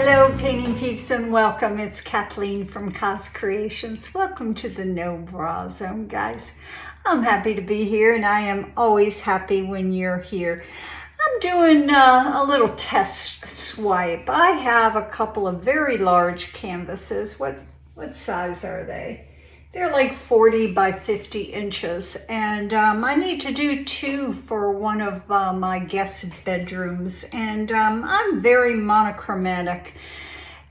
Hello painting peeps and welcome. It's Kathleen from Creations. Welcome to the No Bra Zone, guys. I'm happy to be here and I am always happy when you're here. I'm doing a little test swipe. I have a couple of very large canvases. What size are they? They're like 40 by 50 inches, and I need to do two for one of my guest bedrooms, and I'm very monochromatic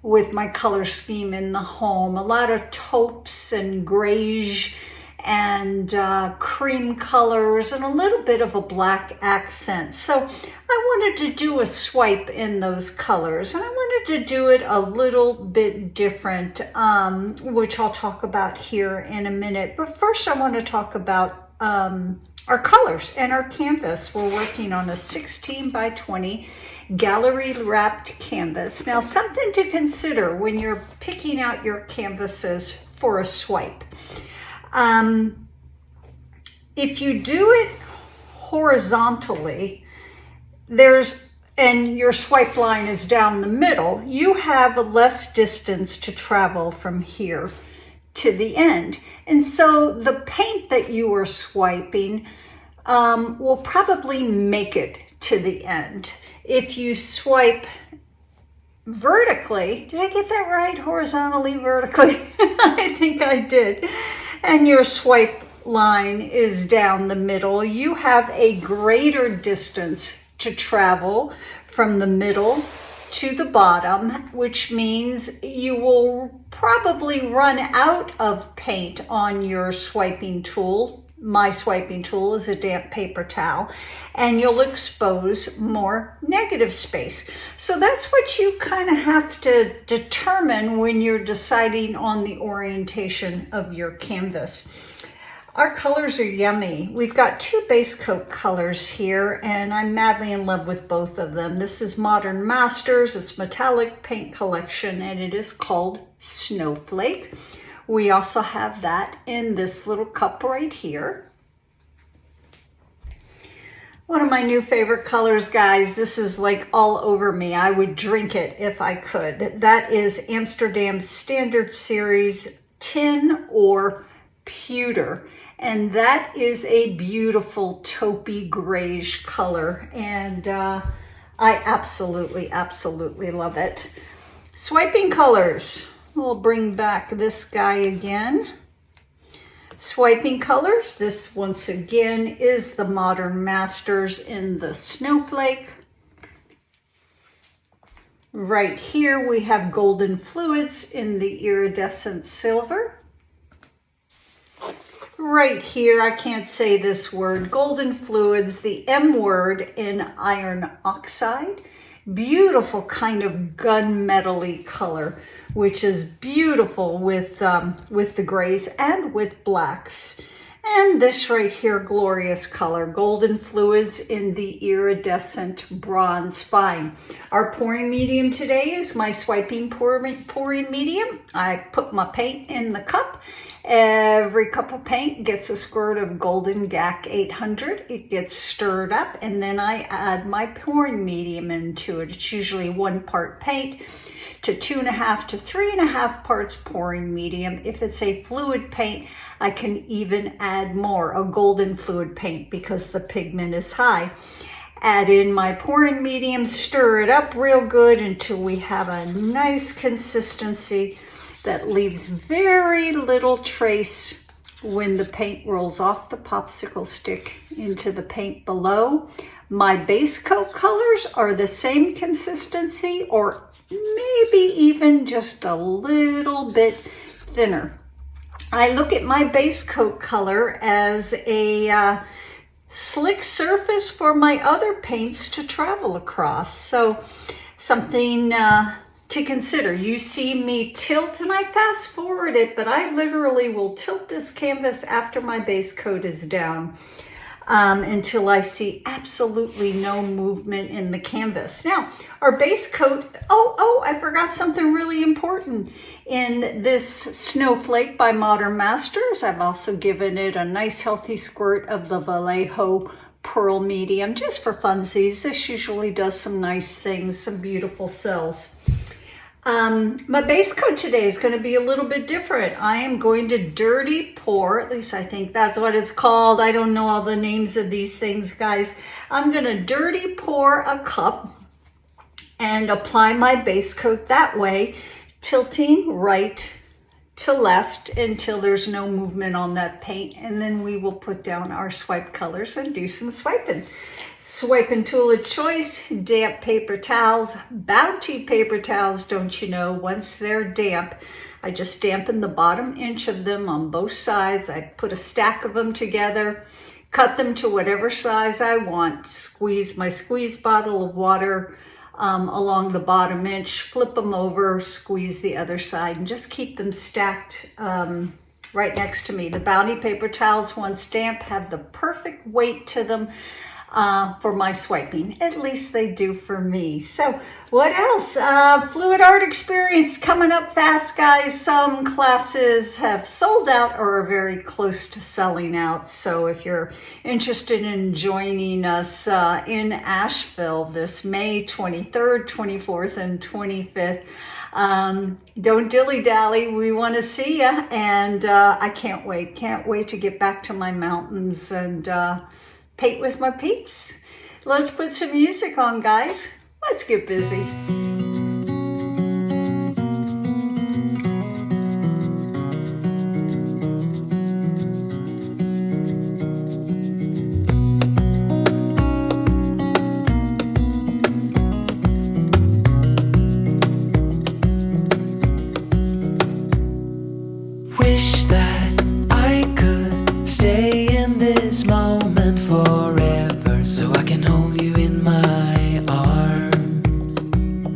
with my color scheme in the home. A lot of taupes and greige and cream colors and a little bit of a black accent. So I wanted to do a swipe in those colors, and I wanted to do it a little bit different, which I'll talk about here in a minute. But first I want to talk about our colors and our canvas. We're working on a 16 by 20 gallery wrapped canvas. Now, something to consider when you're picking out your canvases for a swipe. If you do it horizontally, and your swipe line is down the middle, you have less distance to travel from here to the end. And so the paint that you are swiping will probably make it to the end. If you swipe vertically, did I get that right? Horizontally, vertically? I think I did. And your swipe line is down the middle, you have a greater distance to travel from the middle to the bottom, which means you will probably run out of paint on your swiping tool. My swiping tool is a damp paper towel, and you'll expose more negative space. So that's what you kind of have to determine when you're deciding on the orientation of your canvas. Our colors are yummy. We've got two base coat colors here, and I'm madly in love with both of them. This is Modern Masters. It's metallic paint collection, and it is called Snowflake. We also have that in this little cup right here. One of my new favorite colors, guys. This is like all over me. I would drink it if I could. That is Amsterdam Standard Series Tin or Pewter. And that is a beautiful taupey grayish color. And I absolutely love it. Swiping colors. We'll bring back this guy again. Swiping colors. This once again is the Modern Masters in the Snowflake. Right here we have Golden Fluids in the Iridescent Silver. Right here, I can't say this word, Golden Fluids, the M word in Iron Oxide. Beautiful kind of gunmetal-y color, which is beautiful with the grays and with blacks. And this right here, glorious color, Golden Fluids in the Iridescent Bronze Fine. Our pouring medium today is my swiping pouring medium. I put my paint in the cup. Every cup of paint gets a squirt of Golden GAC 800. It gets stirred up, and then I add my pouring medium into it. It's usually 1 part paint to 2.5 to 3.5 parts pouring medium. If it's a fluid paint, I can even add more, a golden fluid paint, because the pigment is high. Add in my pouring medium, stir it up real good until we have a nice consistency that leaves very little trace when the paint rolls off the popsicle stick into the paint below. My base coat colors are the same consistency, or maybe even just a little bit thinner. I look at my base coat color as a slick surface for my other paints to travel across. So something to consider. You see me tilt, and I fast forward it, but I literally will tilt this canvas after my base coat is down until I see absolutely no movement in the canvas. Now, our base coat, I forgot something really important. In this Snowflake by Modern Masters, I've also given it a nice healthy squirt of the Vallejo Pearl Medium, just for funsies. This usually does some nice things, some beautiful cells. My base coat today is going to be a little bit different. I am going to dirty pour, at least I think that's what it's called. I don't know all the names of these things, guys. I'm going to dirty pour a cup and apply my base coat that way, tilting right to left until there's no movement on that paint. And then we will put down our swipe colors and do some swiping. Swiping tool of choice, damp paper towels, Bounty paper towels, don't you know, once they're damp, I just dampen the bottom inch of them on both sides. I put a stack of them together, cut them to whatever size I want, squeeze my squeeze bottle of water along the bottom inch, flip them over, squeeze the other side, and just keep them stacked right next to me. The Bounty paper towels, once damp, have the perfect weight to them for my swiping. At least they do for me. So what else? Fluid art experience coming up fast, guys. Some classes have sold out or are very close to selling out. So if you're interested in joining us in Asheville this May 23rd, 24th, and 25th, don't dilly-dally. We want to see you, and I can't wait to get back to my mountains and paint with my peeps. Let's put some music on, guys. Let's get busy. Wish that I could stay in this moment forever, so I can hold you in my arms.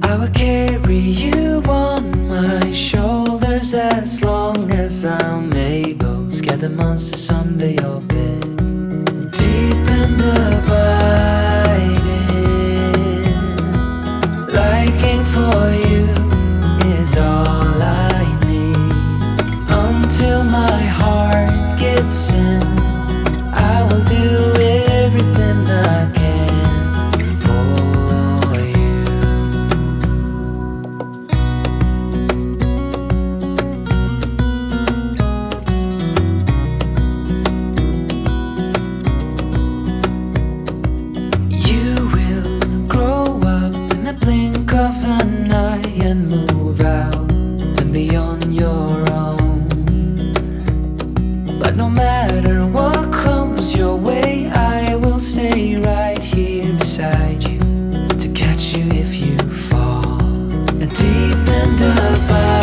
I will carry you on my shoulders as long as I'm able. Scare the monsters under your bed, deep in the abiding. Liking for you is all I need. Until my heart gives in, I will do everything I can for you. You will grow up in the blink of an eye and move out and beyond your own. But no matter what comes your way, I will stay right here beside you to catch you if you fall. And deep and abiding,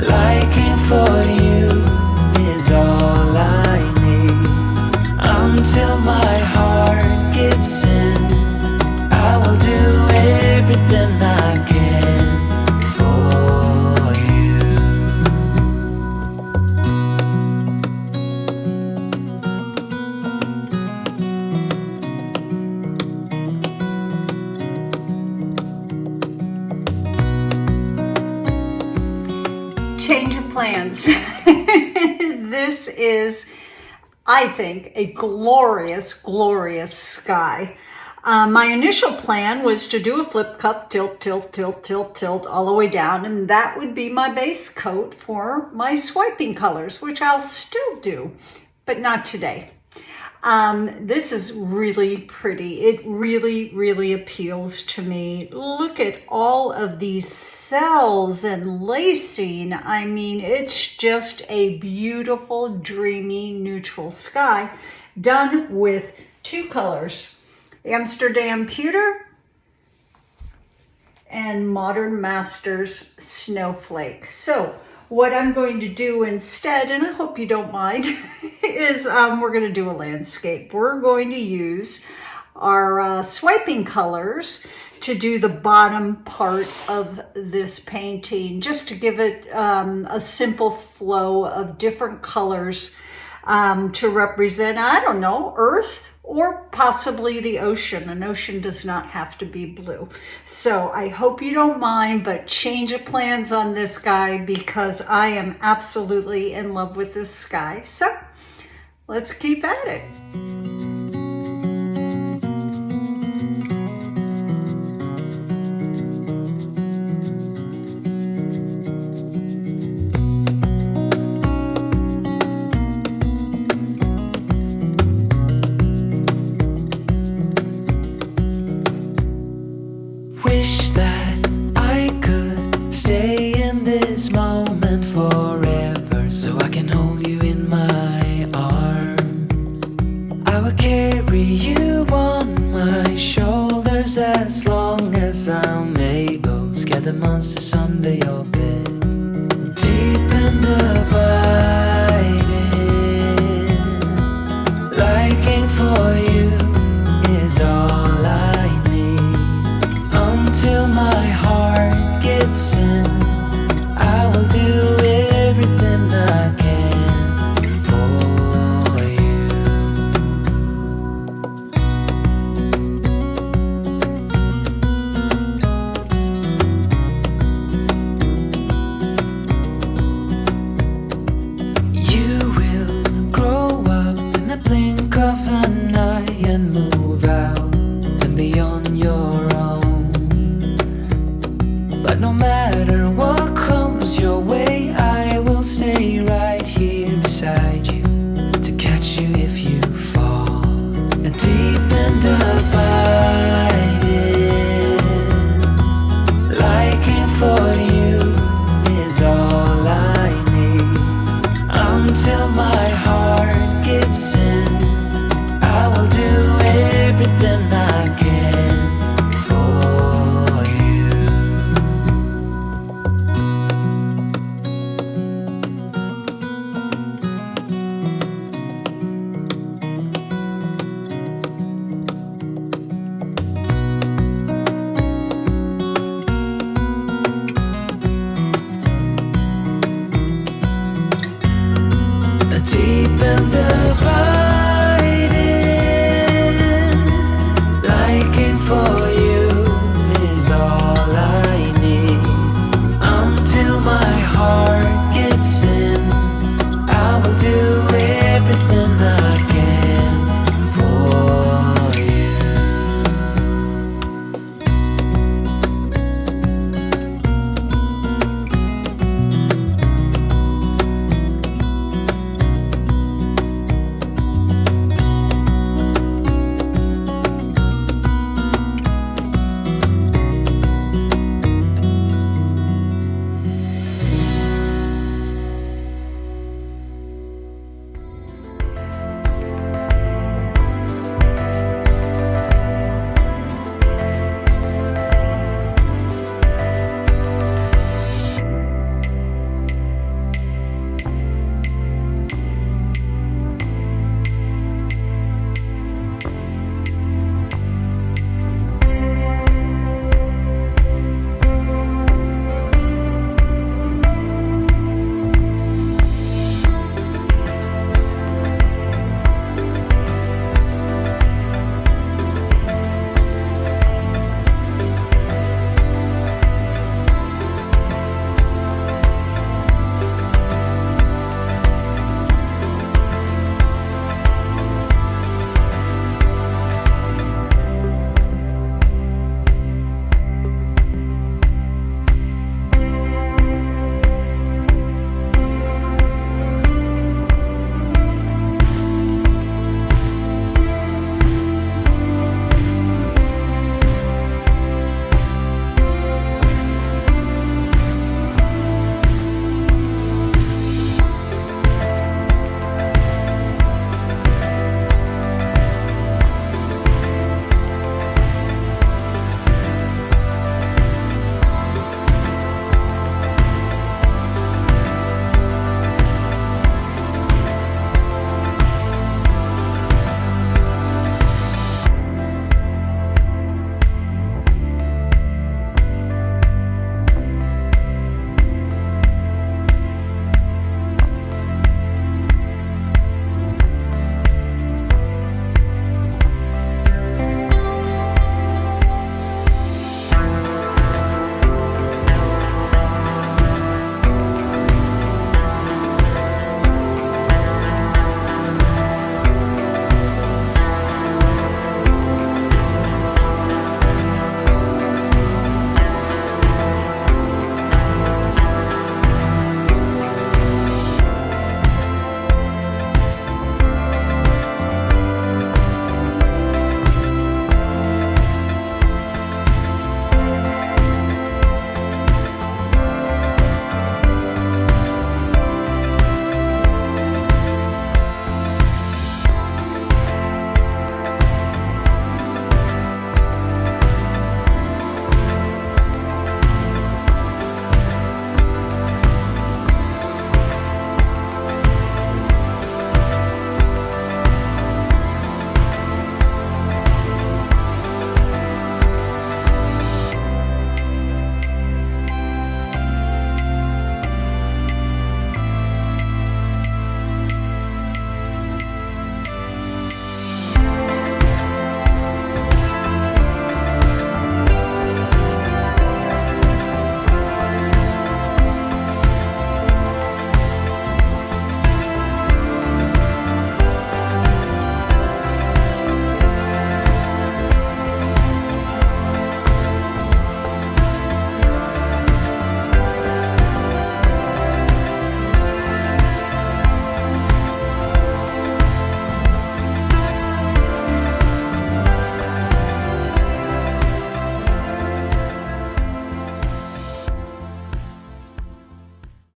liking for you is all I need. Until my heart gives in, I will do everything I can for you. Change of plans. This is, I think, a glorious, glorious sky. My initial plan was to do a flip cup, tilt, tilt, tilt, tilt, tilt, all the way down, and that would be my base coat for my swiping colors, which I'll still do, but not today. This is really pretty. It really, really appeals to me. Look at all of these cells and lacing. I mean, it's just a beautiful, dreamy, neutral sky done with two colors, Amsterdam Pewter and Modern Masters Snowflake. So what I'm going to do instead, and I hope you don't mind, is we're going to do a landscape. We're going to use our swiping colors to do the bottom part of this painting, just to give it a simple flow of different colors to represent, I don't know, Earth, or possibly the ocean. An ocean does not have to be blue. So I hope you don't mind, but change of plans on this guy because I am absolutely in love with this sky. So let's keep at it. I will carry you on my shoulders as long as I'm able. Scare the monsters under your bed. Deep in the